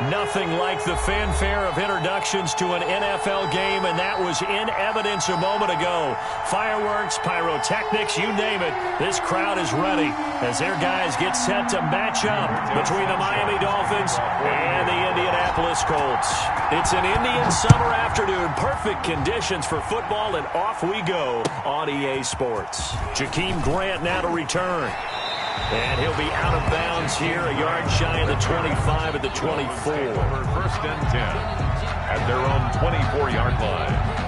Nothing like the fanfare of introductions to an NFL game, and that was in evidence a moment ago. Fireworks, pyrotechnics, you name it. This crowd is ready as their guys get set to match up between the Miami Dolphins and the Indianapolis Colts. It's an Indian summer afternoon. Perfect conditions for football, and off we go on EA Sports. Jakeem Grant now to return. And he'll be out of bounds here, a yard shy of the 25 at the 24. First and 10 at their own 24-yard line.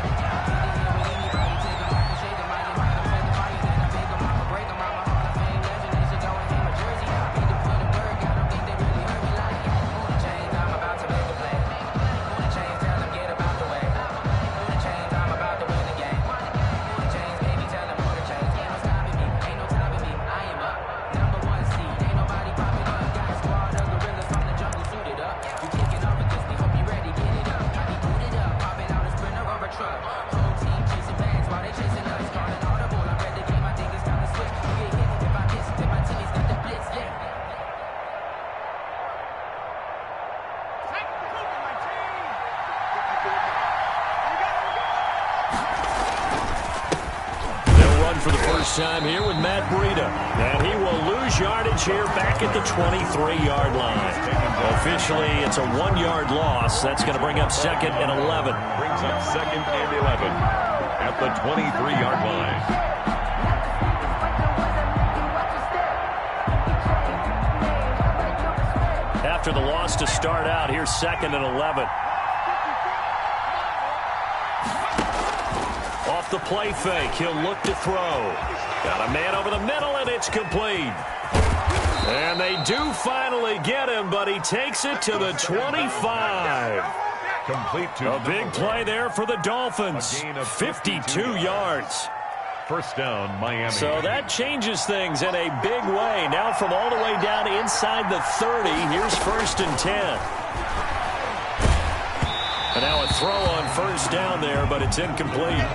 Time here with Matt Breida, and he will lose yardage here back at the 23-yard line. Officially, it's a 1-yard loss. That's going to bring up second and 11. Brings up second and 11 at the 23-yard line. After the loss to start out, here's second and 11. Off the play fake, he'll look to throw. Got a man over the middle, and it's complete. And they do finally get him, but he takes it to the 25. Complete to a big play there for the Dolphins. 52 yards. First down, Miami. So that changes things in a big way. Now from all the way down inside the 30, here's first and 10. And now a throw on first down there, but it's incomplete.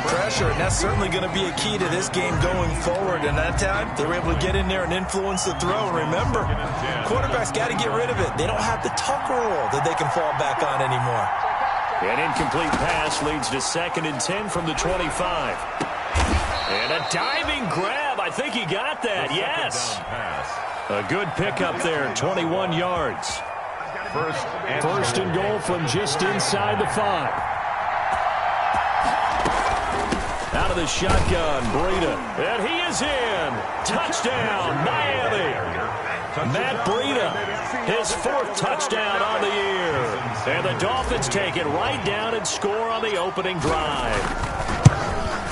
Pressure, and that's certainly going to be a key to this game going forward. And that time, they were able to get in there and influence the throw. Remember, quarterbacks got to get rid of it. They don't have the Tucker rule that they can fall back on anymore. An incomplete pass leads to second and 10 from the 25. And a diving grab. I think he got that. Yes. A good pickup there, 21 yards. First and goal from just inside the 5. Out of the shotgun, Breida. And he is in. Touchdown, Miami. Matt Breida, his 4th touchdown on the year. And the Dolphins take it right down and score on the opening drive.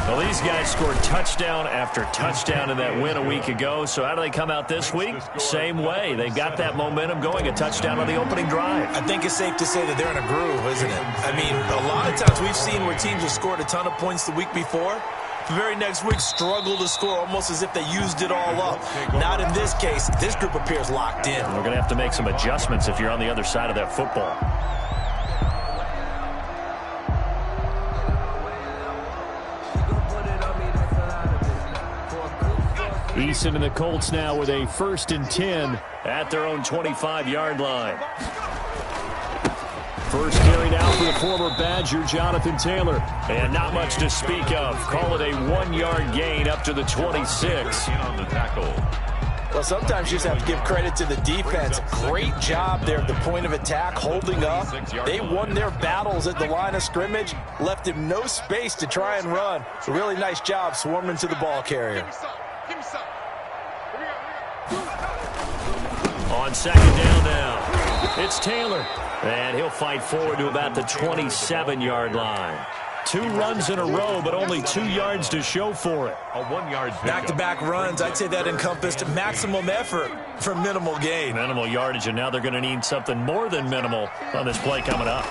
Well, these guys scored touchdown after touchdown in that win a week ago. So how do they come out this week? Same way. They got that momentum going, a touchdown on the opening drive. I think it's safe to say that they're in a groove, isn't it? I mean, a lot of times we've seen where teams have scored a ton of points the week before. The very next week struggle to score almost as if they used it all up. Not in this case. This group appears locked in. We're going to have to make some adjustments if you're on the other side of that football. Eason and the Colts now with a first and 10 at their own 25-yard line. First carried out for the former Badger, Jonathan Taylor. And not much to speak of. Call it a 1-yard gain up to the 26. On the tackle. Well, sometimes you just have to give credit to the defense. Great job there at the point of attack, holding up. They won their battles at the line of scrimmage, left him no space to try and run. A really nice job swarming to the ball carrier. On second down now, it's Taylor. And he'll fight forward to about the 27-yard line. 2 runs in a row, but only 2 yards to show for it. A 1-yard back-to-back runs. I'd say that encompassed maximum effort for minimal gain. Minimal yardage, and now they're going to need something more than minimal on this play coming up.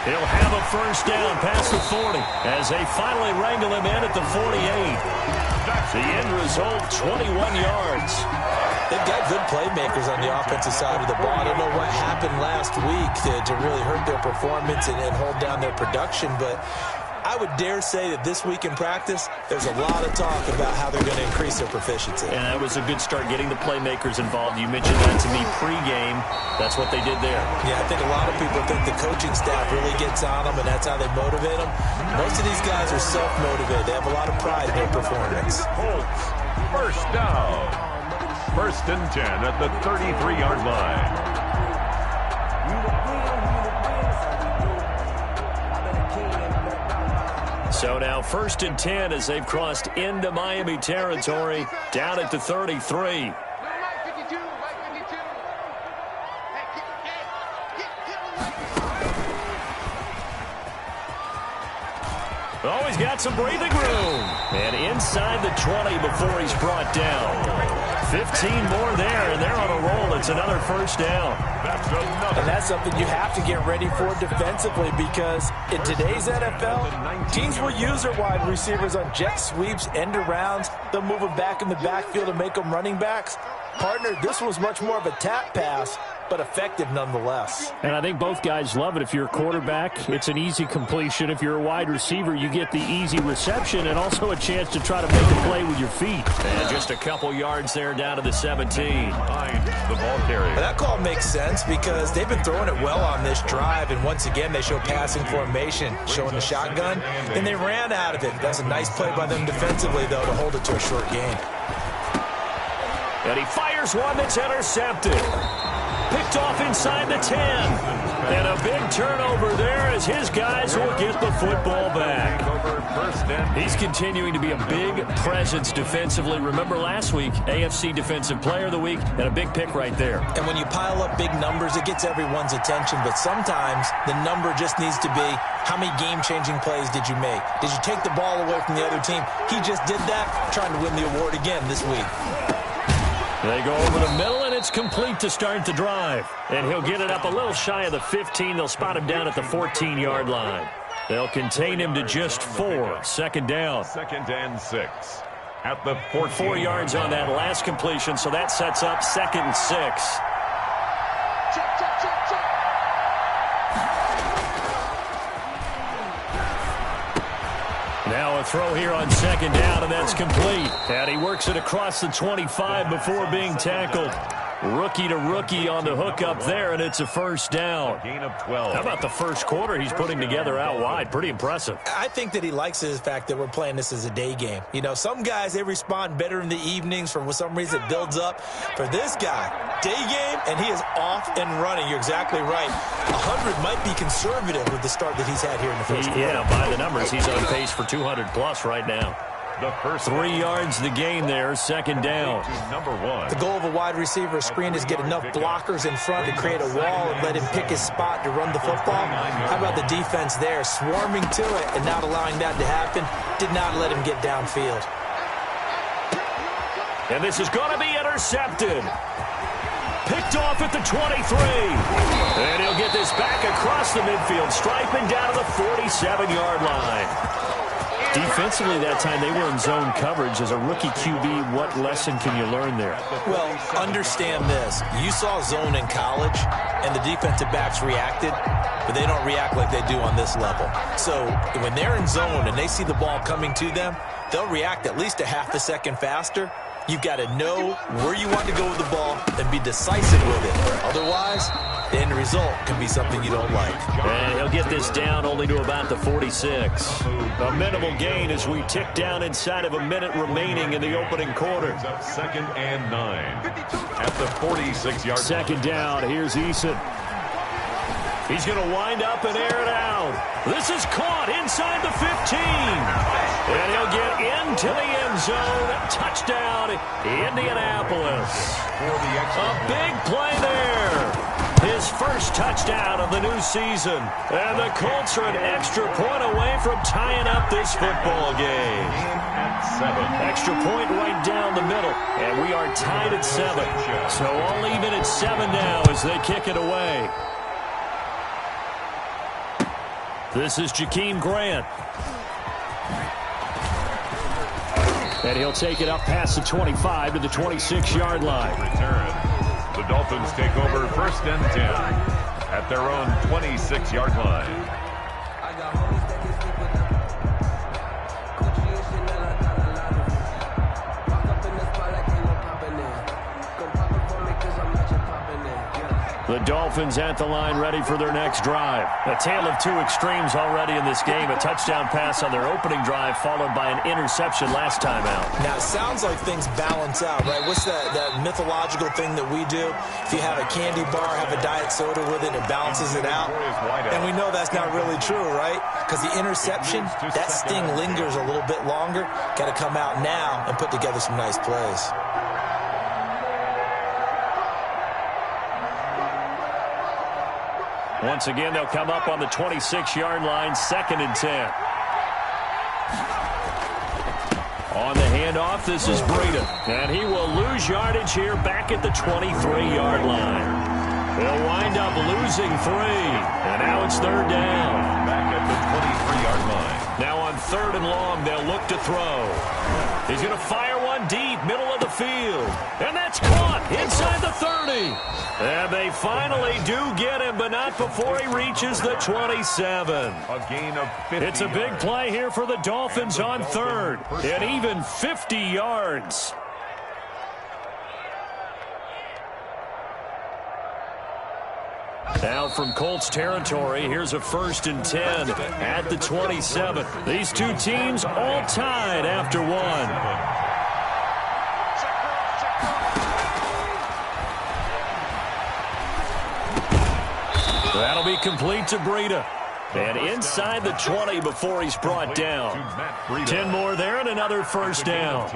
He'll have a first down past the 40 as they finally wrangle him in at the 48. The end result, 21 yards. They've got good playmakers on the offensive side of the ball. I don't know what happened last week to really hurt their performance and hold down their production, but I would dare say that this week in practice, there's a lot of talk about how they're going to increase their proficiency. And that was a good start getting the playmakers involved. You mentioned that to me pregame. That's what they did there. Yeah, I think a lot of people think the coaching staff really gets on them, and that's how they motivate them. Most of these guys are self-motivated. They have a lot of pride in their performance. First down. 1st and 10 at the 33-yard line. So now 1st and 10 as they've crossed into Miami territory, down at the 33. Oh, he's got some breathing room. And inside the 20 before he's brought down. 15 more there, and they're on a roll. It's another first down. And that's something you have to get ready for defensively, because in today's NFL, teams will use their wide receivers on jet sweeps, end arounds. They'll move them back in the backfield and make them running backs. Partner, this was much more of a tap pass, but effective nonetheless. And I think both guys love it. If you're a quarterback, it's an easy completion. If you're a wide receiver, you get the easy reception and also a chance to try to make a play with your feet. And just a couple yards there down to the 17. The ball carrier. That call makes sense because they've been throwing it well on this drive, and once again they show passing formation, showing the shotgun, and they ran out of it. That's a nice play by them defensively, though, to hold it to a short gain. And he fires one that's intercepted. Picked off inside the 10. And a big turnover there as his guys will get the football back. He's continuing to be a big presence defensively. Remember last week, AFC Defensive Player of the Week, and a big pick right there. And when you pile up big numbers, it gets everyone's attention. But sometimes the number just needs to be, how many game-changing plays did you make? Did you take the ball away from the other team? He just did that, trying to win the award again this week. They go over the middle, and it's complete to start the drive. And he'll get it up a little shy of the 15. They'll spot him down at the 14-yard line. They'll contain him to just 4. 2nd down. 2nd and 6 at the 14. 4 yards on that last completion, so that sets up 2nd and 6. Now a throw here on 2nd down, and that's complete. And he works it across the 25 before being tackled. Rookie to rookie on the hook up there, and it's a first down. Gain of 12. How about the first quarter he's putting together out wide? Pretty impressive. I think that he likes the fact that we're playing this as a day game. You know, some guys, they respond better in the evenings. For some reason, it builds up. For this guy, day game, and he is off and running. You're exactly right. 100 might be conservative with the start that he's had here in the first quarter. Yeah, by the numbers, he's on pace for 200-plus right now. The first 3 yards the gain there, 2nd down. Number 1. The goal of a wide receiver screen is get enough blockers in front to create a wall and let him pick his spot to run the football. How about the defense there, swarming to it and not allowing that to happen? Did not let him get downfield. And this is going to be intercepted. Picked off at the 23. And he'll get this back across the midfield stripe and down to the 47-yard line. Defensively that time, they were in zone coverage. As a rookie QB, what lesson can you learn there? Well, understand this. You saw zone in college, and the defensive backs reacted, but they don't react like they do on this level. So when they're in zone and they see the ball coming to them, they'll react at least a half a second faster. You've got to know where you want to go with the ball and be decisive with it. Otherwise, the end result can be something you don't like. And he'll get this down only to about the 46. A minimal gain as we tick down inside of a minute remaining in the opening quarter. 2nd and 9 at the 46-yard line. 2nd down. Here's Eason. He's going to wind up and air it out. This is caught inside the 15. And he'll get into the end zone. Touchdown, Indianapolis. A big play there. His first touchdown of the new season. And the Colts are an extra point away from tying up this football game. Extra point right down the middle. And we are tied at 7. So all even at 7 now as they kick it away. This is Jakeem Grant. And he'll take it up past the 25 to the 26-yard line. Return. The Dolphins take over 1st and 10 at their own 26-yard line. The Dolphins at the line ready for their next drive. A tale of two extremes already in this game. A touchdown pass on their opening drive followed by an interception last time out. Now, it sounds like things balance out, right? What's that mythological thing that we do? If you have a candy bar, have a diet soda with it, it balances it out. And we know that's not really true, right? Because the interception, that sting lingers a little bit longer. Got to come out now and put together some nice plays. Once again, they'll come up on the 26-yard line, 2nd and 10. On the handoff, this is Breida. And he will lose yardage here back at the 23-yard line. They'll wind up losing 3. And now it's 3rd down. Back at the 23-yard line. Now on 3rd and long, they'll look to throw. He's going to fire one deep, middle of the field. And that's caught inside the 30. And they finally do get him, but not before he reaches the 27. A gain of 50 It's a big play here for the Dolphins on 3rd. And even 50 yards. Now from Colts territory, here's a 1st and 10 at the 27. These two teams all tied after 1. That'll be complete to Breida. And inside the 20 before he's brought down. 10 more there and another 1st down.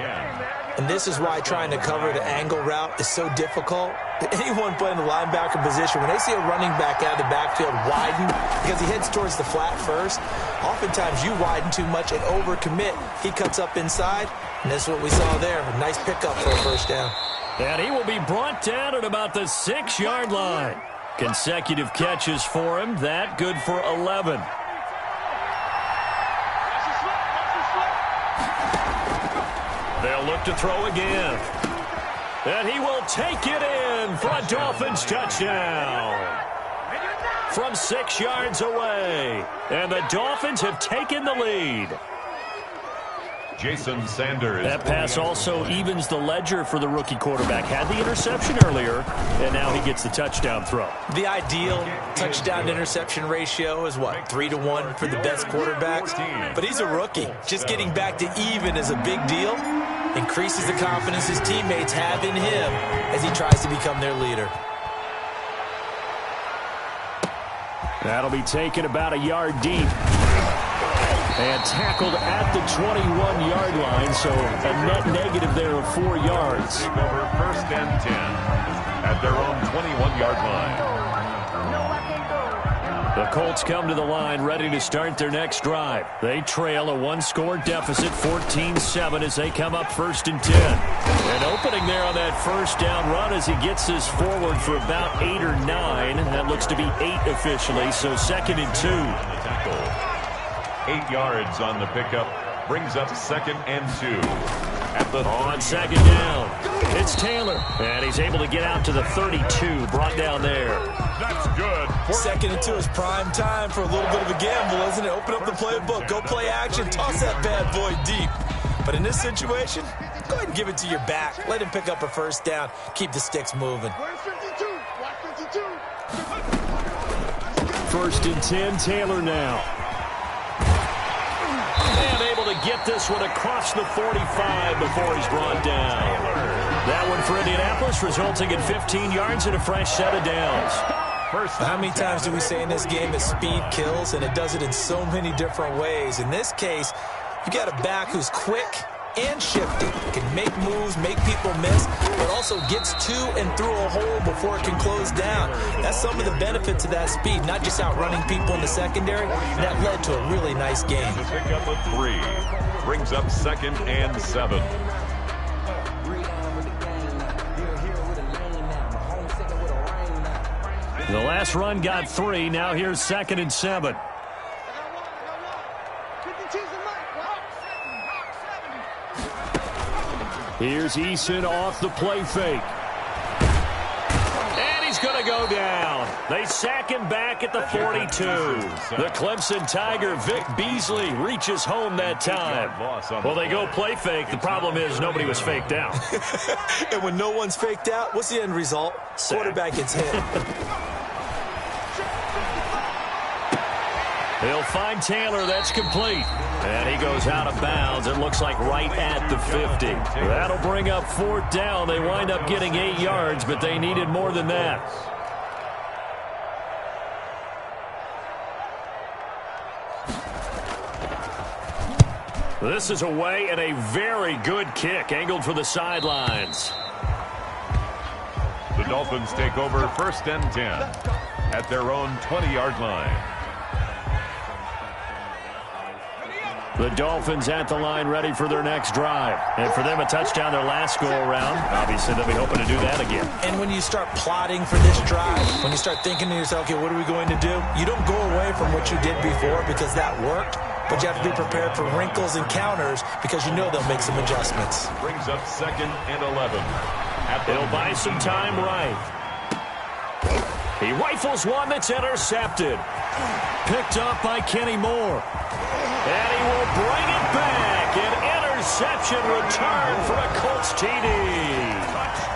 And this is why trying to cover the angle route is so difficult. Anyone playing the linebacker position, when they see a running back out of the backfield widen because he heads towards the flat first, oftentimes you widen too much and overcommit. He cuts up inside, and that's what we saw there. A nice pickup for a 1st down. And he will be brought down at about the 6-yard line. Consecutive catches for him. That good for 11. They'll look to throw again. And he will take it in for a Dolphins touchdown. From 6 yards away. And the Dolphins have taken the lead. Jason Sanders. That pass also evens the ledger for the rookie quarterback. Had the interception earlier, and now he gets the touchdown throw. The ideal touchdown-interception ratio is, what, 3-to-1 for the best quarterbacks? But he's a rookie. Just getting back to even is a big deal. Increases the confidence his teammates have in him as he tries to become their leader. That'll be taken about a yard deep. And tackled at the 21-yard line, so a net negative there of 4 yards. Take over 1st and 10 at their own 21-yard line. The Colts come to the line ready to start their next drive. They trail a 1-score deficit, 14-7, as they come up 1st and 10. An opening there on that 1st down run as he gets this forward for about 8 or 9. That looks to be 8 officially, so 2nd and 2. 8 yards on the pickup. Brings up 2nd and 2. On 2nd down, it's Taylor. And he's able to get out to the 32, brought down there. That's good. 2nd and 2 is prime time for a little bit of a gamble, isn't it? Open up the playbook, go play action, toss that bad boy deep. But in this situation, go ahead and give it to your back. Let him pick up a 1st down. Keep the sticks moving. 1st and 10, Taylor now. And able to get this one across the 45 before he's brought down. That one for Indianapolis, resulting in 15 yards and a fresh set of downs. How many times do we say in this game that speed kills, and it does it in so many different ways? In this case, you got a back who's quick and shifty, can make moves, make people miss, but also gets to and through a hole before it can close down. That's some of the benefits of that speed, not just outrunning people in the secondary. That led to a really nice game. Pick up a 3. Brings up 2nd and 7. The last run got 3. Now here's 2nd and 7. Here's Eason off the play fake. And he's he's going to go down. They sack him back at the 42. The Clemson Tiger, Vic Beasley, reaches home that time. Well, they go play fake. The problem is nobody was faked out. And when no one's faked out, what's the end result? Quarterback gets hit. He'll find Taylor. That's complete. And he goes out of bounds. It looks like right at the 50. That'll bring up 4th down. They wind up getting 8 yards, but they needed more than that. This is away and a very good kick angled for the sidelines. The Dolphins take over 1st and 10 at their own 20-yard line. The Dolphins at the line ready for their next drive. And for them, a touchdown their last go-around. Obviously, they'll be hoping to do that again. And when you start plotting for this drive, when you start thinking to yourself, okay, what are we going to do? You don't go away from what you did before because that worked. But you have to be prepared for wrinkles and counters because you know they'll make some adjustments. Brings up 2nd and 11. He'll buy some time right. He rifles one that's intercepted. Picked up by Kenny Moore. And he will bring it back. An interception return for a Colts TD.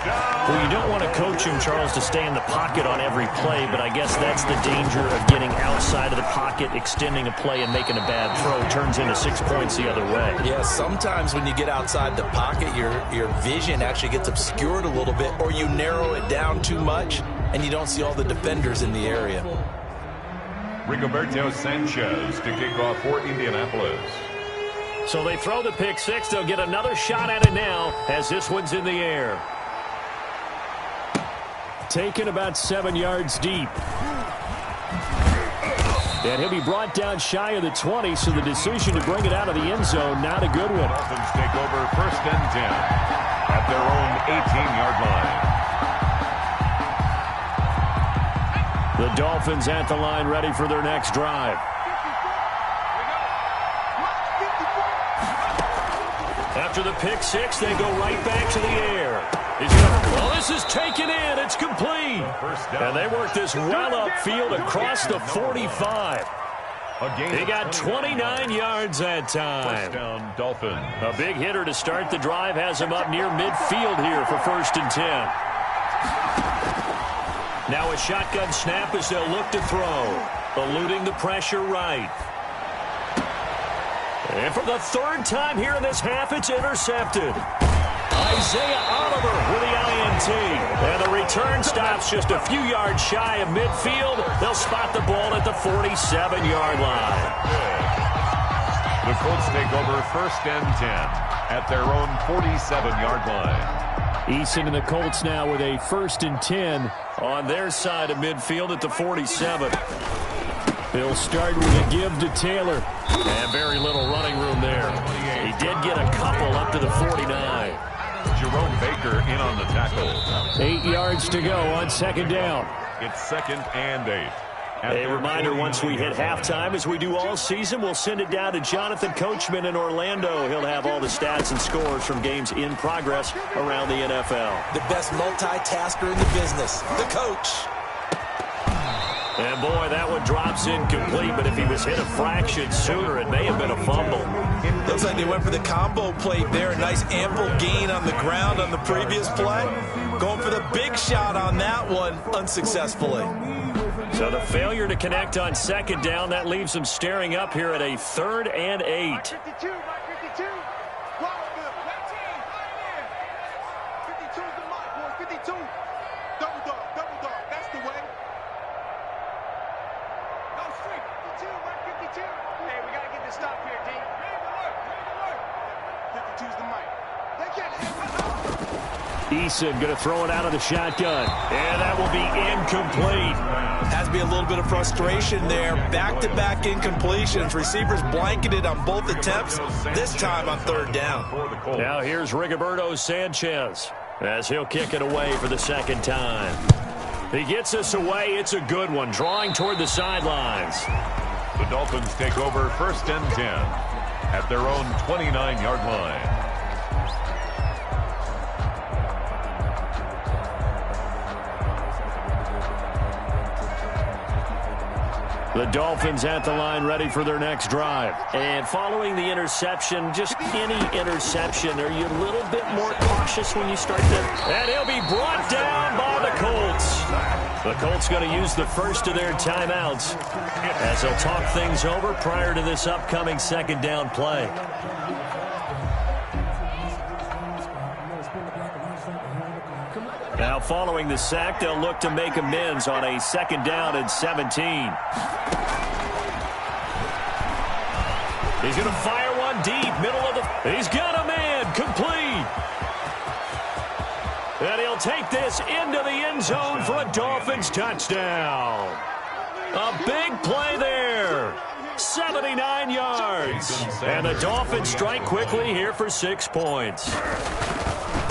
Well, you don't want to coach him, Charles, to stay in the pocket on every play, but I guess that's the danger of getting outside of the pocket, extending a play, and making a bad throw. Turns into 6 points the other way. Yeah, sometimes when you get outside the pocket, your vision actually gets obscured a little bit, or you narrow it down too much, and you don't see all the defenders in the area. Rigoberto Sanchez to kick off for Indianapolis. So they throw the pick six. They'll get another shot at it now as this one's in the air. Taken about 7 yards deep. And he'll be brought down shy of the 20, so the decision to bring it out of the end zone, not a good one. Dolphins take over 1st and 10 at their own 18-yard line. The Dolphins at the line ready for their next drive. After the pick six, they go right back to the air. Well, this is taken in. It's complete. And they work this well upfield across the 45. He got 29 yards that time. First down, Dolphins. A big hitter to start the drive has him up near midfield here for 1st and 10. Now a shotgun snap as they'll look to throw. Eluding the pressure right. And for the 3rd time here in this half, it's intercepted. Isaiah Oliver with the INT. And the return stops just a few yards shy of midfield. They'll spot the ball at the 47-yard line. The Colts take over 1st and 10 at their own 47-yard line. Eason and the Colts now with a 1st and 10 on their side of midfield at the 47. They'll start with a give to Taylor. And very little running room there. He did get a couple up to the 49. Jerome Baker in on the tackle. 8 yards to go on 2nd down. It's 2nd and 8. A reminder, once we hit halftime, as we do all season, we'll send it down to Jonathan Coachman in Orlando. He'll have all the stats and scores from games in progress around the NFL. The best multitasker in the business, the coach. And, boy, that one drops incomplete, but if he was hit a fraction sooner, it may have been a fumble. Looks like they went for the combo play there. A nice ample gain on the ground on the previous play. Going for the big shot on that one unsuccessfully. So the failure to connect on 2nd down, that leaves them staring up here at a 3rd and 8. 52, 52. Well, good. 52 is the mark, boys. 52. Double dog. That's the way. No street. 52, right? 52. Hey, we got to get this stop here, D. Ready to work. 52 is the mic. They can't hit. Eason going to throw it out of the shotgun. And that will be incomplete. Has to be a little bit of frustration there. Back-to-back incompletions. Receivers blanketed on both attempts, this time on 3rd down. Now here's Rigoberto Sanchez as he'll kick it away for the 2nd time. He gets us away. It's a good one, drawing toward the sidelines. The Dolphins take over 1st and 10 at their own 29-yard line. The Dolphins at the line ready for their next drive. And following the interception, just any interception, are you a little bit more cautious when you start to... And he'll be brought down by the Colts. The Colts going to use the first of their timeouts as they'll talk things over prior to this upcoming second down play. Now following the sack, they'll look to make amends on a second down and 17. He's going to fire one deep, middle of the... He's got a man, complete. And he'll take this into the end zone for a Dolphins touchdown. A big play there. 79 yards. And the Dolphins strike quickly here for 6 points.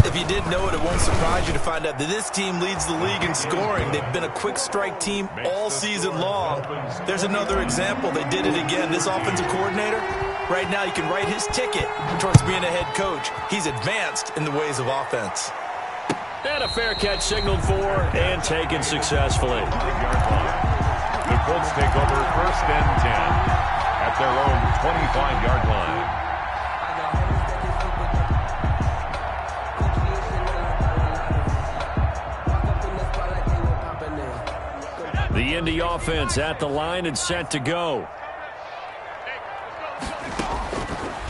If you didn't know it, it won't surprise you to find out that this team leads the league in scoring. They've been a quick strike team all season long. There's another example. They did it again. This offensive coordinator, right now you can write his ticket towards being a head coach. He's advanced in the ways of offense. And a fair catch signaled for and taken successfully. The Colts take over 1st and 10 at their own 25-yard line. The Indy offense at the line and set to go.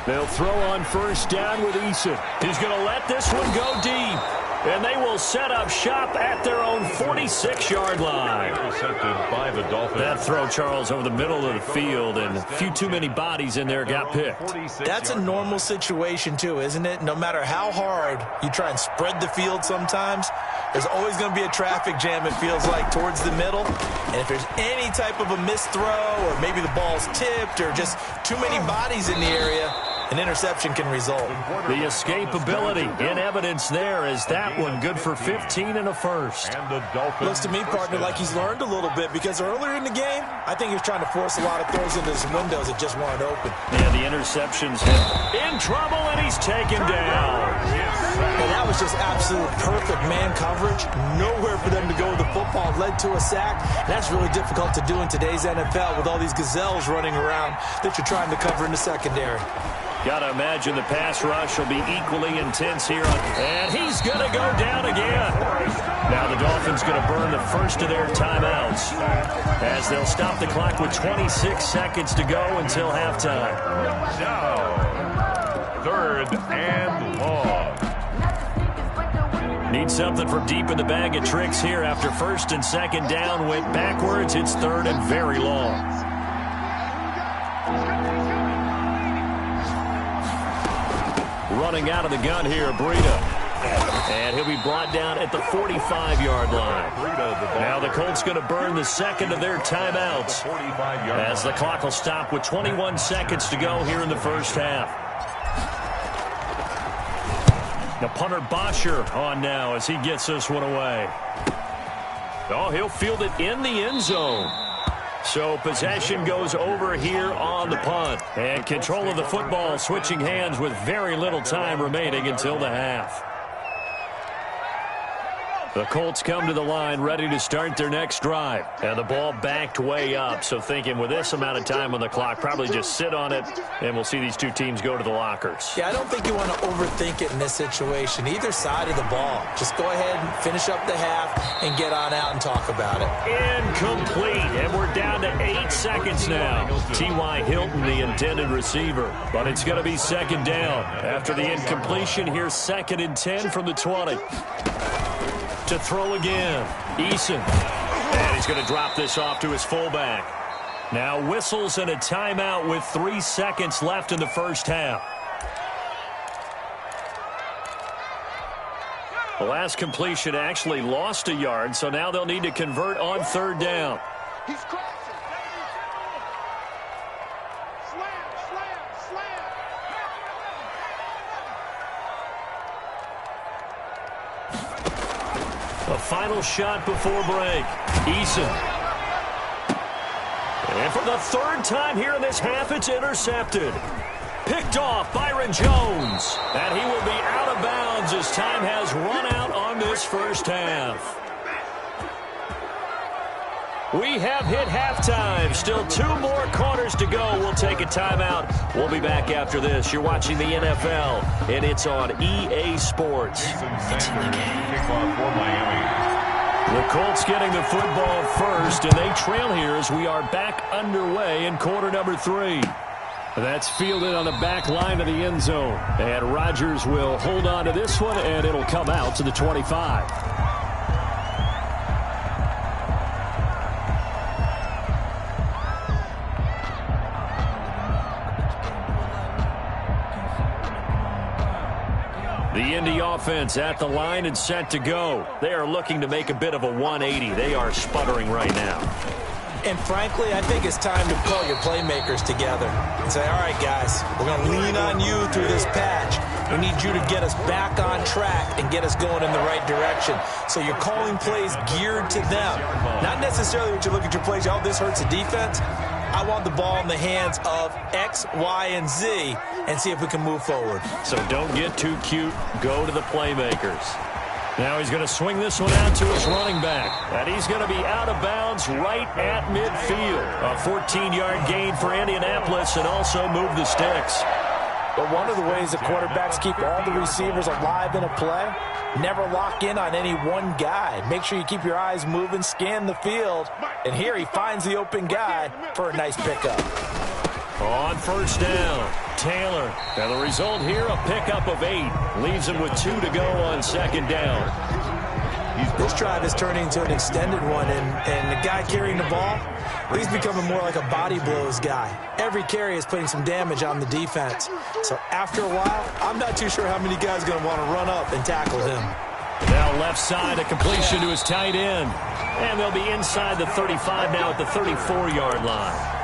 They'll throw on first down with Eason. He's going to let this one go deep. And they will set up shop at their own 46-yard line. Intercepted by the Dolphins. That throw, Charles, over the middle of the field, and a few too many bodies in there got picked. That's a normal situation, too, isn't it? No matter how hard you try and spread the field sometimes, there's always going to be a traffic jam, it feels like, towards the middle. And if there's any type of a missed throw, or maybe the ball's tipped, or just too many bodies in the area, an interception can result. The escapability in evidence there is that one good for 15 and a first. And the Dolphins. Looks to me, partner, like he's learned a little bit because earlier in the game, I think he was trying to force a lot of throws into some windows that just weren't open. Yeah, the interceptions in trouble, and he's taken down. And that was just absolute perfect man coverage. Nowhere for them to go with the football. Led to a sack. That's really difficult to do in today's NFL with all these gazelles running around that you're trying to cover in the secondary. Got to imagine the pass rush will be equally intense here. And he's going to go down again. Now the Dolphins going to burn the first of their timeouts as they'll stop the clock with 26 seconds to go until halftime. Now, 3rd and long. Need something from deep in the bag of tricks here after 1st and 2nd down went backwards. It's 3rd and very long. Running out of the gun here, Breida. And he'll be brought down at the 45-yard line. Now the Colts going to burn the second of their timeouts as the clock will stop with 21 seconds to go here in the first half. Now punter Bosher on now as he gets this one away. Oh, he'll field it in the end zone. So possession goes over here on the punt. And control of the football switching hands with very little time remaining until the half. The Colts come to the line ready to start their next drive. And the ball backed way up. So thinking with this amount of time on the clock, probably just sit on it. And we'll see these two teams go to the lockers. Yeah, I don't think you want to overthink it in this situation. Either side of the ball. Just go ahead and finish up the half and get on out and talk about it. Incomplete. And we're down to 8 seconds now. T.Y. Hilton, the intended receiver. But it's going to be 2nd down. After the incompletion, here's 2nd and 10 from the 20. To throw again. Eason. And he's going to drop this off to his fullback. Now whistles and a timeout with 3 seconds left in the first half. The last completion actually lost a yard, so now they'll need to convert on 3rd down. He's crossing. A final shot before break. Eason. And for the 3rd time here in this half, it's intercepted. Picked off Byron Jones. And he will be out of bounds as time has run out on this first half. We have hit halftime. Still 2 more quarters to go. We'll take a timeout. We'll be back after this. You're watching the NFL, and it's on EA Sports. Kickoff for Miami. The Colts getting the football first, and they trail here as we are back underway in quarter number 3. That's fielded on the back line of the end zone. And Rodgers will hold on to this one, and it'll come out to the 25. The Indy offense at the line and set to go. They are looking to make a bit of a 180. They are sputtering right now. And frankly, I think it's time to call your playmakers together and say, all right, guys, we're going to lean on you through this patch. We need you to get us back on track and get us going in the right direction. So you're calling plays geared to them. Not necessarily when you look at your plays, oh, this hurts the defense. I want the ball in the hands of X, Y, and Z and see if we can move forward. So don't get too cute. Go to the playmakers. Now he's going to swing this one out to his running back. And he's going to be out of bounds right at midfield. A 14-yard gain for Indianapolis and also move the sticks. But one of the ways the quarterbacks keep all the receivers alive in a play, never lock in on any one guy. Make sure you keep your eyes moving, scan the field. And here he finds the open guy for a nice pickup. On first down, Taylor. And the result here, a pickup of 8. Leaves him with 2 to go on second down. This drive is turning into an extended one, and the guy carrying the ball, he's becoming more like a body blows guy. Every carry is putting some damage on the defense. So after a while, I'm not too sure how many guys are going to want to run up and tackle him. Now left side, a completion to his tight end. And they'll be inside the 35 now at the 34-yard line.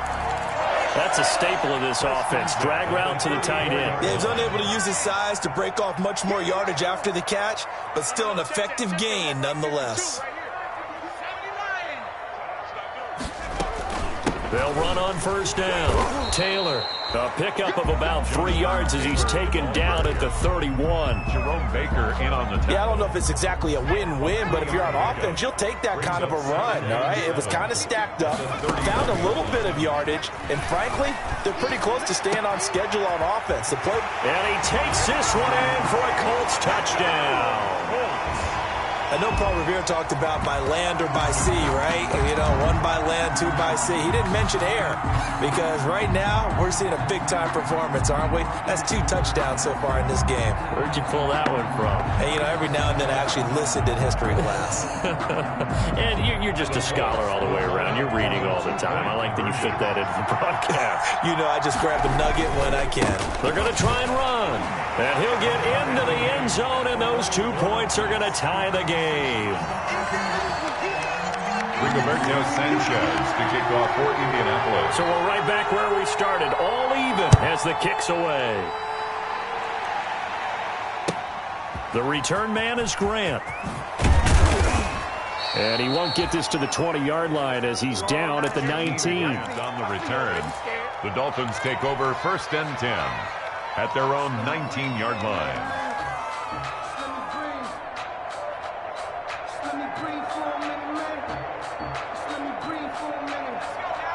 That's a staple of this offense. Drag route to the tight end. Yeah, he's unable to use his size to break off much more yardage after the catch, but still an effective gain nonetheless. They'll run on first down. Taylor, a pickup of about 3 yards as he's taken down at the 31. Jerome Baker in on the tackle. Yeah, I don't know if it's exactly a win-win, but if you're on offense, you'll take that kind of a run, all right? It was kind of stacked up, found a little bit of yardage, and frankly, they're pretty close to staying on schedule on offense. And he takes this one in for a Colts touchdown. I know Paul Revere talked about by land or by sea, right? You know, 1 by land, 2 by sea. He didn't mention air because right now we're seeing a big-time performance, aren't we? That's 2 touchdowns so far in this game. Where'd you pull that one from? And, you know, every now and then I actually listened in history class. And you're just a scholar all the way around. You're reading all the time. I like that you fit that into the broadcast. You know, I just grab a nugget when I can. They're going to try and run. And he'll get into the end zone, and those 2 points are going to tie the game. Rigoberto Sanchez to kick off for Indianapolis. So we're right back where we started, all even as the kick's away. The return man is Grant. And he won't get this to the 20-yard line as he's down at the 19. On the return, the Dolphins take over first and 10 at their own 19-yard line.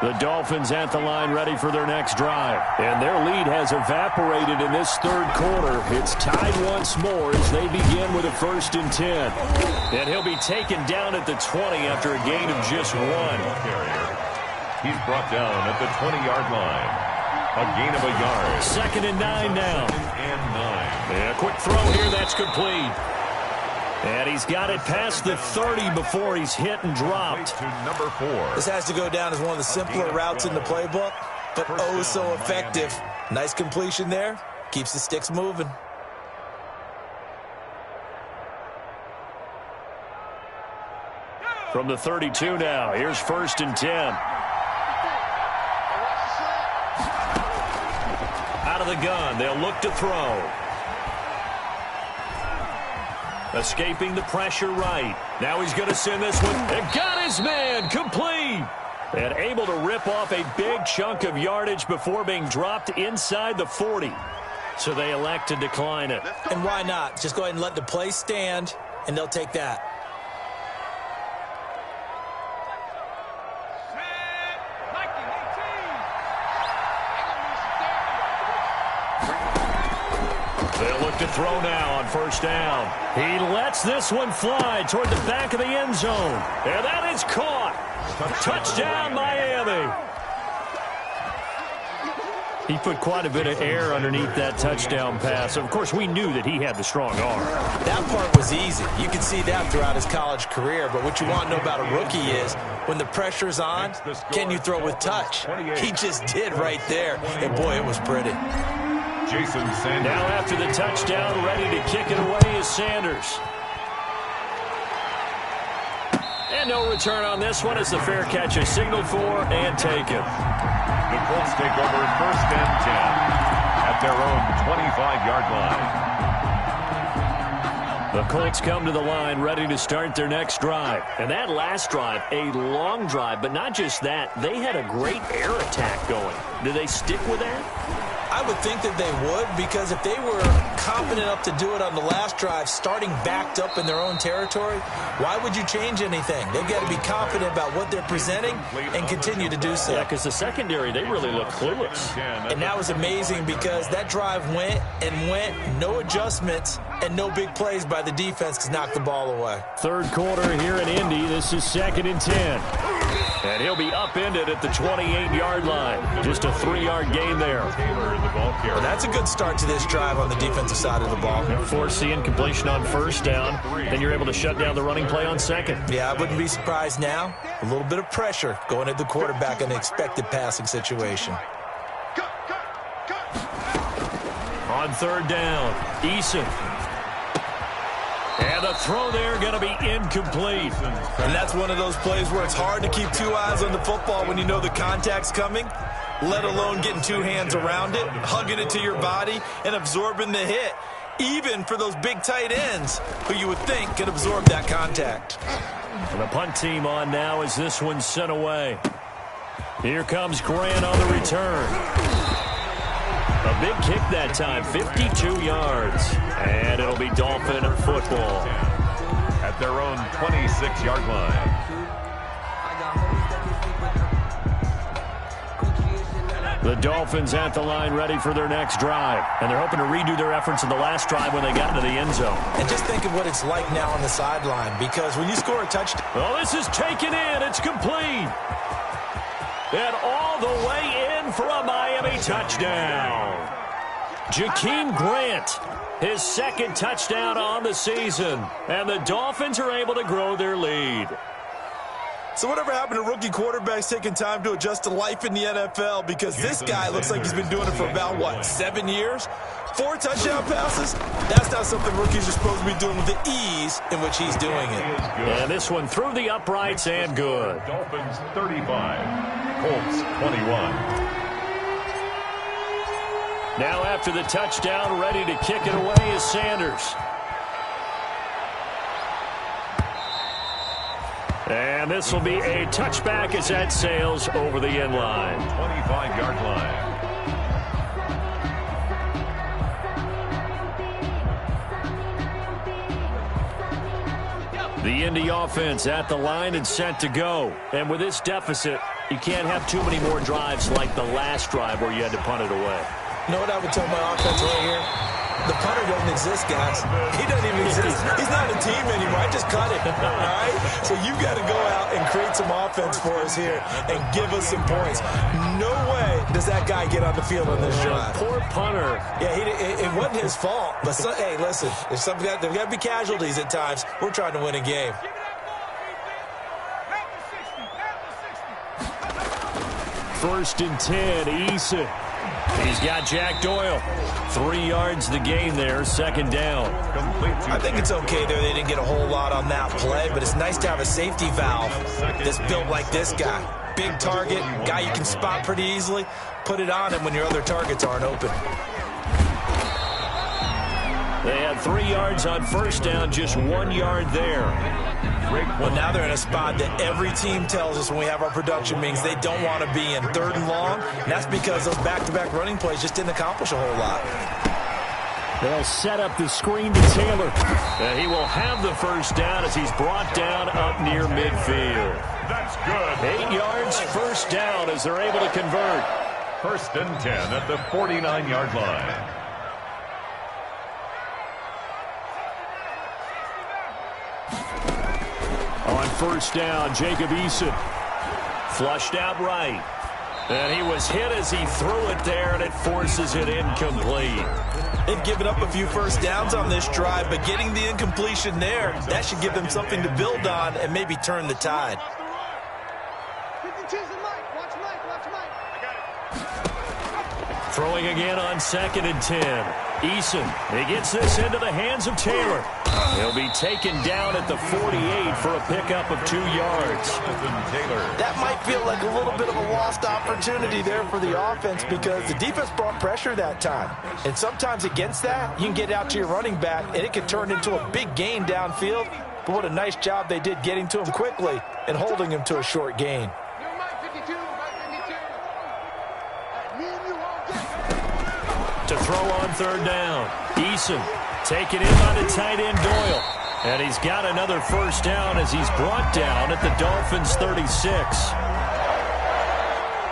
The Dolphins at the line ready for their next drive. And their lead has evaporated in this third quarter. It's tied once more as they begin with a first and 10. And he'll be taken down at the 20 after a gain of just 1. He's brought down at the 20-yard line. A gain of a yard. Second and 9 now. And 9. And a quick throw here. That's complete. And he's got it past the 30 before he's hit and dropped. To number 4. This has to go down as one of the simpler routes in the playbook, but oh so effective. Nice completion there. Keeps the sticks moving. From the 32 now, here's first and 10. Out of the gun, they'll look to throw. Escaping the pressure right. Now he's going to send this one. And got his man. Complete. And able to rip off a big chunk of yardage before being dropped inside the 40. So they elect to decline it. And why not? Just go ahead and let the play stand, and they'll take that. They'll look to throw now on first down. He lets this one fly toward the back of the end zone. And that is caught. Touchdown, Miami. He put quite a bit of air underneath that touchdown pass. Of course, we knew that he had the strong arm. That part was easy. You can see that throughout his college career. But what you want to know about a rookie is when the pressure's on, can you throw with touch? He just did right there. And, boy, it was pretty. Jason Sanders. Now after the touchdown, ready to kick it away is Sanders. And no return on this one as the fair catch is signaled for and taken. The Colts take over first and 10 at their own 25-yard line. The Colts come to the line ready to start their next drive. And that last drive, a long drive, but not just that. They had a great air attack going. Do they stick with that? I would think that they would, because if they were confident enough to do it on the last drive, starting backed up in their own territory, why would you change anything? They've got to be confident about what they're presenting and continue to do so. Yeah, because the secondary, they really look clueless. And that was amazing because that drive went and went, no adjustments, and no big plays by the defense to knock the ball away. Third quarter here in Indy. This is 2nd and 10. And he'll be upended at the 28-yard line. Just a 3-yard gain there. Well, that's a good start to this drive on the defensive side of the ball. Force the incompletion on first down. Then you're able to shut down the running play on second. Yeah, I wouldn't be surprised now. A little bit of pressure going at the quarterback in an expected passing situation. On third down, Eason. And the throw there going to be incomplete. And that's one of those plays where it's hard to keep two eyes on the football when you know the contact's coming, let alone getting two hands around it, hugging it to your body, and absorbing the hit, even for those big tight ends who you would think could absorb that contact. And the punt team on now as this one's sent away. Here comes Grant on the return. A big kick that time, 52 yards. And it'll be Dolphin football. At their own 26-yard line. The Dolphins at the line ready for their next drive. And they're hoping to redo their efforts in the last drive when they got into the end zone. And just think of what it's like now on the sideline, because when you score a touchdown... Well, this is taken in. It's complete. And all the way in for a Miami touchdown. Jakeem Grant, his second touchdown on the season. And the Dolphins are able to grow their lead. So whatever happened to rookie quarterbacks taking time to adjust to life in the NFL? Because this guy looks like he's been doing it for about, 7 years? 4 touchdown passes? That's not something rookies are supposed to be doing with the ease in which he's doing it. And this one through the uprights and good. Dolphins 35, Colts 21. Now after the touchdown, ready to kick it away is Sanders. And this will be a touchback as that sails over the end line. 25-yard line. The Indy offense at the line and set to go. And with this deficit, you can't have too many more drives like the last drive where you had to punt it away. You know what I would tell my offense right here? The punter doesn't exist, guys. He doesn't even exist. He's not a team anymore. I just cut it, all right? So you've got to go out and create some offense for us here and give us some points. No way does that guy get on the field on this drive. Poor punter. Yeah, it wasn't his fault. But, hey, listen, there's got to be casualties at times. We're trying to win a game. First and 10, Eason. He's got Jack Doyle. 3 yards the gain there, second down. I think it's okay there. They didn't get a whole lot on that play, but it's nice to have a safety valve that's built like this guy. Big target, guy you can spot pretty easily. Put it on him when your other targets aren't open. They had 3 yards on first down, just 1 yard there. Well, now they're in a spot that every team tells us when we have our production meetings they don't want to be in, 3rd and long. And that's because those back-to-back running plays just didn't accomplish a whole lot. They'll set up the screen to Taylor. He will have the first down as he's brought down up near midfield. That's good. 8 yards, first down as they're able to convert. First and 10 at the 49-yard line. first down. Jacob Eason. Flushed out right. And he was hit as he threw it there, and it forces it incomplete. They've given up a few first downs on this drive, but getting the incompletion there, that should give them something to build on and maybe turn the tide. Throwing again on 2nd and 10. Eason, he gets this into the hands of Taylor. He'll be taken down at the 48 for a pickup of 2 yards. That might feel like a little bit of a lost opportunity there for the offense because the defense brought pressure that time. And sometimes against that, you can get out to your running back, and it can turn into a big gain downfield. But what a nice job they did getting to him quickly and holding him to a short gain. To throw on 3rd down. Eason taken in by the tight end Doyle. And he's got another first down as he's brought down at the Dolphins' 36.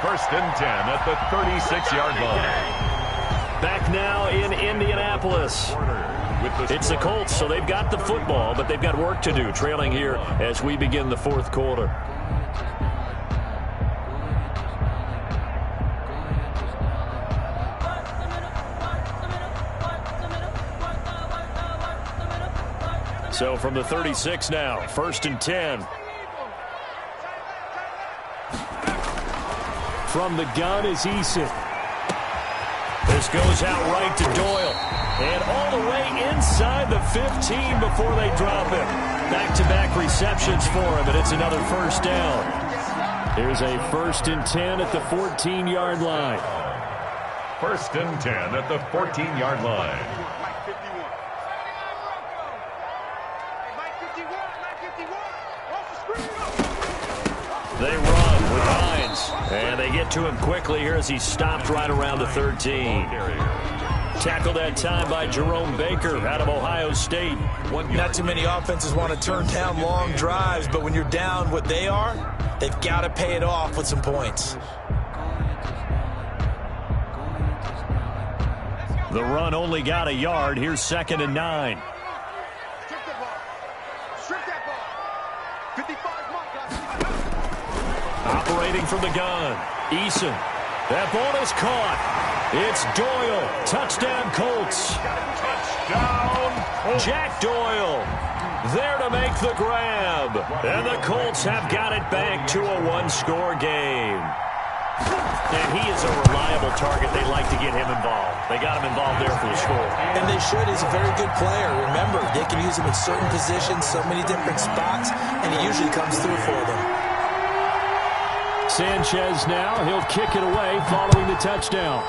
1st and 10 at the 36-yard line. Back now in Indianapolis. It's the Colts, so they've got the football, but they've got work to do, trailing here as we begin the 4th quarter. So from the 36 now, 1st and 10. From the gun is Eason. This goes out right to Doyle. And all the way inside the 15 before they drop him. Back-to-back receptions for him, and it's another first down. Here's a 1st and 10 at the 14-yard line. 1st and 10 at the 14-yard line. They run with Hines, and they get to him quickly here as he stopped right around the 13. Tackled that time by Jerome Baker out of Ohio State. Not too many offenses want to turn down long drives, but when you're down what they are, they've got to pay it off with some points. The run only got a yard. Here's 2nd and 9. Operating from the gun. Eason. That ball is caught. It's Doyle. Touchdown, Colts. Touchdown, Colts. Jack Doyle there to make the grab. And the Colts have got it back to a 1-score game. And he is a reliable target. They like to get him involved. They got him involved there for the score. And they should. He's a very good player. Remember, they can use him in certain positions, so many different spots, and he usually comes through for them. Sanchez now. He'll kick it away following the touchdown.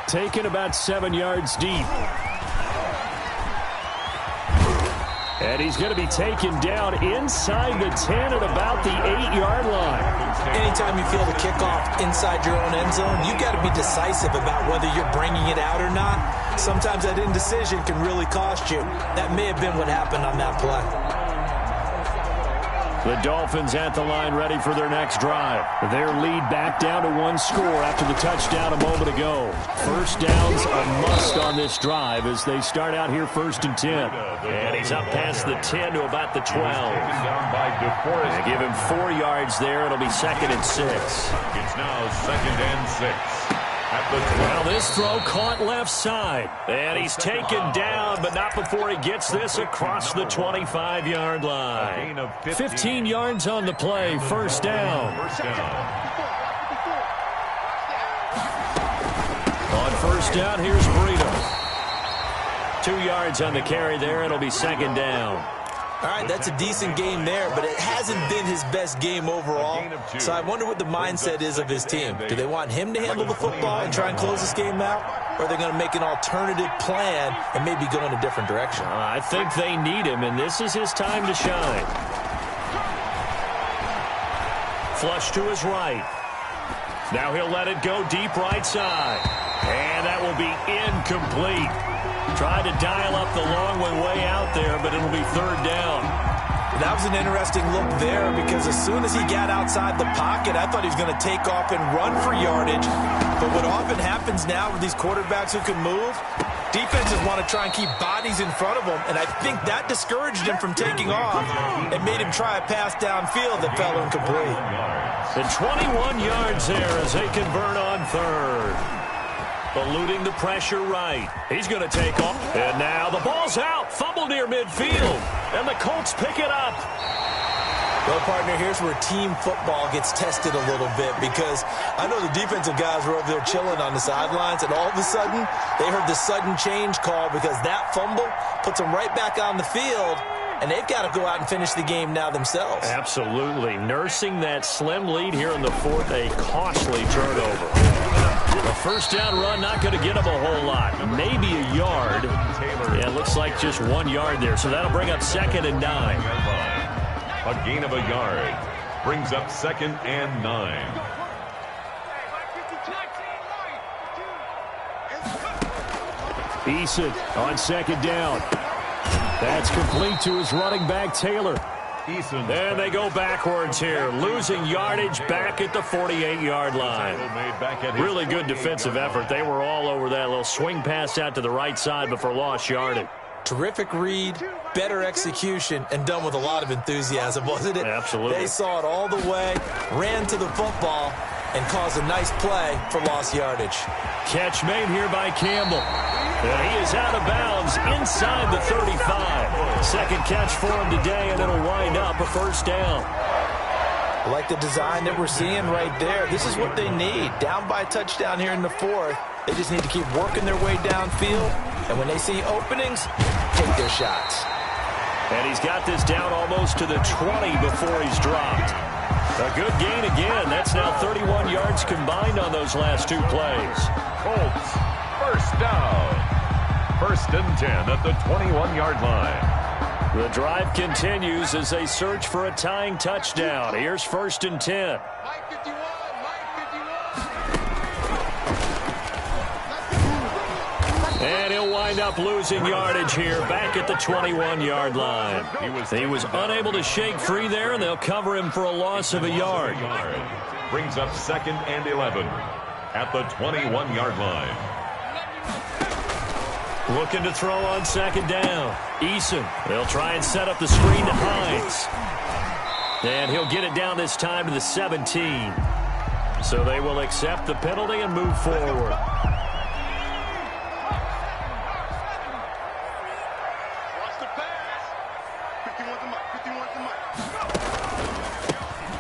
Taken about 7 yards deep. And he's going to be taken down inside the 10 at about the 8-yard line. Anytime you feel the kickoff inside your own end zone, you've got to be decisive about whether you're bringing it out or not. Sometimes that indecision can really cost you. That may have been what happened on that play. The Dolphins at the line ready for their next drive. Their lead back down to 1 score after the touchdown a moment ago. First down's a must on this drive as they start out here 1st and 10. And he's up past the 10 to about the 12. They give him 4 yards there. It'll be 2nd and 6. It's now 2nd and 6. Well, this throw caught left side. And he's taken down, but not before he gets this across the 25-yard line. 15 yards on the play, first down. On first down, here's Burrito. 2 yards on the carry there. It'll be 2nd down. All right, that's a decent game there, but it hasn't been his best game overall. So I wonder what the mindset is of his team. Do they want him to handle the football and try and close this game out? Or are they going to make an alternative plan and maybe go in a different direction? I think they need him, and this is his time to shine. Flush to his right. Now he'll let it go deep right side. And that will be incomplete. Tried to dial up the long one way out there, but it'll be 3rd down. That was an interesting look there because as soon as he got outside the pocket, I thought he was going to take off and run for yardage. But what often happens now with these quarterbacks who can move, Defenses want to try and keep bodies in front of them, and I think that discouraged him from taking off and made him try a pass downfield that fell incomplete. And 21 yards there as they convert on third. Eluding the pressure right. He's going to take off. And now the ball's out. Fumble near midfield. And the Colts pick it up. Well, partner, here's where team football gets tested a little bit, because I know the defensive guys were over there chilling on the sidelines, and all of a sudden they heard the sudden change call because that fumble puts them right back on the field, and they've got to go out and finish the game now themselves. Absolutely. Nursing that slim lead here in the fourth, a costly turnover. A first down run, not going to get him a whole lot. Maybe a yard. Yeah, it looks like just 1 yard there, so that'll bring up 2nd and 9. A gain of a yard brings up 2nd and 9. Eason on 2nd down. That's complete to his running back, Taylor. And they go backwards here, losing yardage back at the 48-yard line. Really good defensive effort. They were all over that little swing pass out to the right side before lost yardage. Terrific read, better execution, and done with a lot of enthusiasm, wasn't it? Absolutely. They saw it all the way, ran to the football, and caused a nice play for lost yardage. Catch made here by Campbell. And he is out of bounds inside the 35. Second catch for him today, and it'll wind up a first down. I like the design that we're seeing right there. This is what they need. Down by a touchdown here in the fourth. They just need to keep working their way downfield. And when they see openings, take their shots. And he's got this down almost to the 20 before he's dropped. A good gain again. That's now 31 yards combined on those last 2 plays. Colts, first down. 1st and 10 at the 21-yard line. The drive continues as they search for a tying touchdown. Here's 1st and 10. And he'll wind up losing yardage here back at the 21-yard line. He was unable to shake free there, and they'll cover him for a loss of a yard. Brings up 2nd and 11 at the 21-yard line. Looking to throw on 2nd down. Eason. They'll try and set up the screen to Hines. And he'll get it down this time to the 17. So they will accept the penalty and move forward.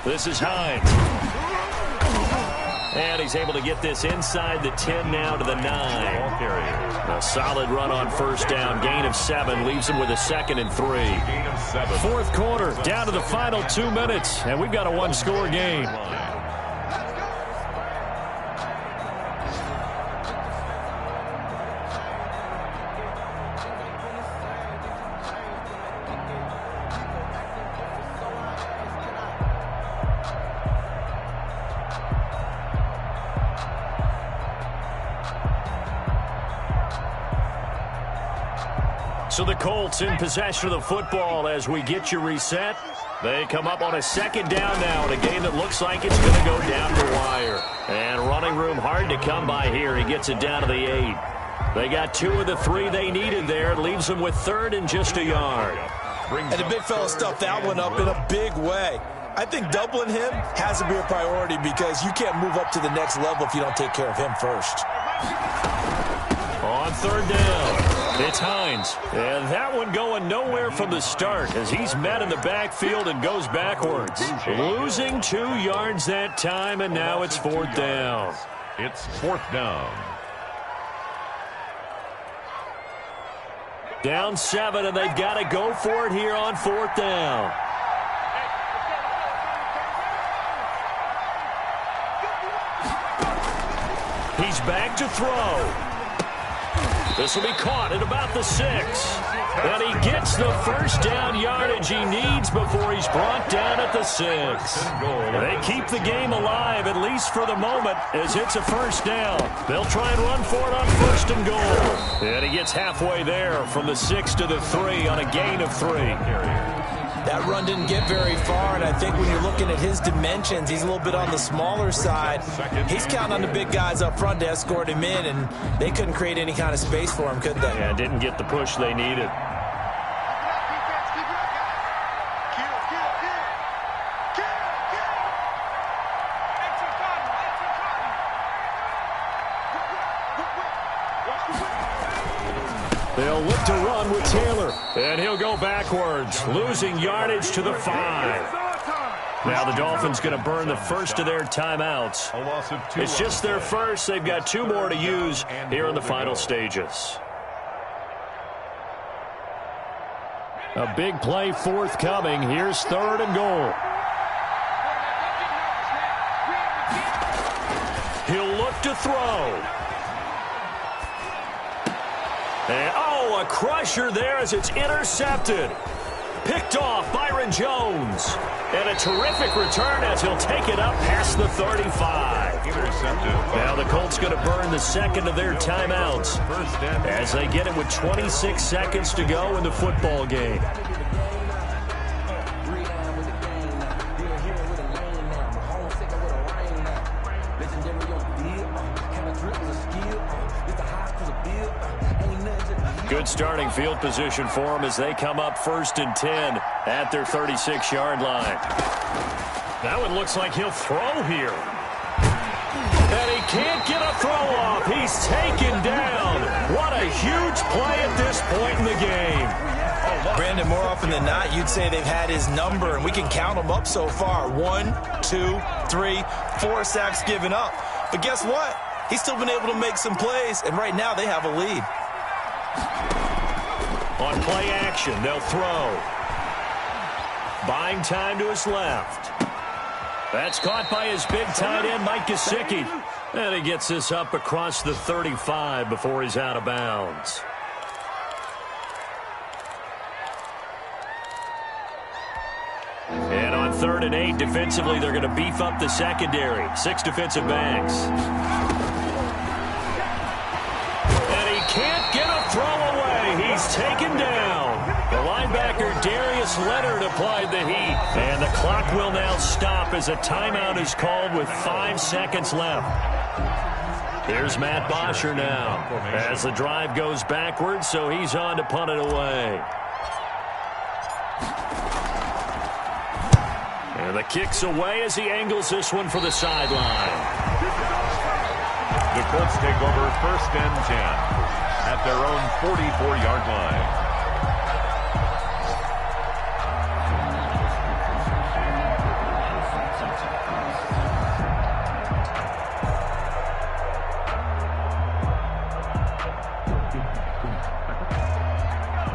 This is Hines. And he's able to get this inside the 10 now to the 9. A solid run on first down. Gain of 7 leaves him with a 2nd and 3. Fourth quarter, down to the final 2 minutes, and we've got a one-score game. So the Colts in possession of the football as we get you reset. They come up on a 2nd down now in a game that looks like it's going to go down the wire. And running room hard to come by here. He gets it down to the 8. They got 2 of the 3 they needed there. It leaves them with 3rd and just a yard. And the big fella stuffed that one up in a big way. I think doubling him has to be a priority because you can't move up to the next level if you don't take care of him first. On 3rd down. It's Hines. And that one going nowhere from the start as he's met in the backfield and goes backwards. Losing 2 yards that time, and now it's 4th down. It's 4th down. Down 7, and they've got to go for it here on 4th down. He's back to throw. This will be caught at about the 6. And he gets the first down yardage he needs before he's brought down at the 6. They keep the game alive, at least for the moment, as it's a first down. They'll try and run for it on 1st and goal. And he gets halfway there from the 6 to the 3 on a gain of 3. That run didn't get very far, and I think when you're looking at his dimensions, he's a little bit on the smaller side. He's counting on the big guys up front to escort him in, and they couldn't create any kind of space for him, could they? Yeah, didn't get the push they needed. They'll look to run with Taylor. And he'll go backwards, losing yardage to the 5. Now the Dolphins going to burn the first of their timeouts. It's just their first. They've got 2 more to use here in the final stages. A big play forthcoming. Here's 3rd and goal. He'll look to throw. And, oh, a crusher there as it's intercepted. Picked off Byron Jones. And a terrific return as he'll take it up past the 35. Intercepted. Now the Colts going to burn the second of their timeouts as they get it with 26 seconds to go in the football game. Good starting field position for them as they come up 1st and 10 at their 36-yard line. That one looks like he'll throw here. And he can't get a throw off. He's taken down. What a huge play at this point in the game. Brandon, more often than not, you'd say they've had his number, and we can count them up so far. 1, 2, 3, 4 sacks given up. But guess what? He's still been able to make some plays, and right now they have a lead. On play action, they'll throw. Buying time to his left. That's caught by his big tight end, Mike Gesicki. And he gets this up across the 35 before he's out of bounds. And on 3rd and 8, defensively, they're going to beef up the secondary. 6 defensive backs. And he can't get a throw away. He's taken down. The linebacker, Darius Leonard, applied the heat. And the clock will now stop as a timeout is called with 5 seconds left. Here's Matt Bosher now as the drive goes backwards, so he's on to punt it away. And the kick's away as he angles this one for the sideline. The Colts take over 1st and 10 at their own 44-yard line.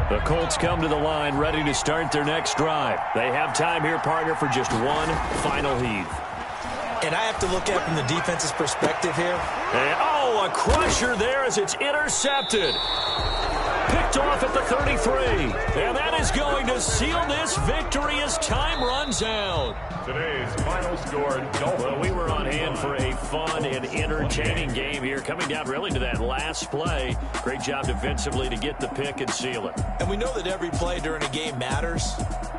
The Colts come to the line ready to start their next drive. They have time here, partner, for just one final heave. And I have to look at it from the defense's perspective here. And, oh, a crusher there as it's intercepted. Picked off at the 33. And that is going to seal this victory as time runs out. Today's final score, Dolphins. Well, we were on hand for a fun and entertaining game here, coming down really to that last play. Great job defensively to get the pick and seal it. And we know that every play during a game matters.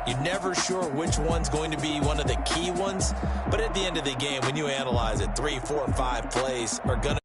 You're never sure which one's going to be one of the key ones. But at the end of the game, when you analyze it, 3, 4, 5 plays are going to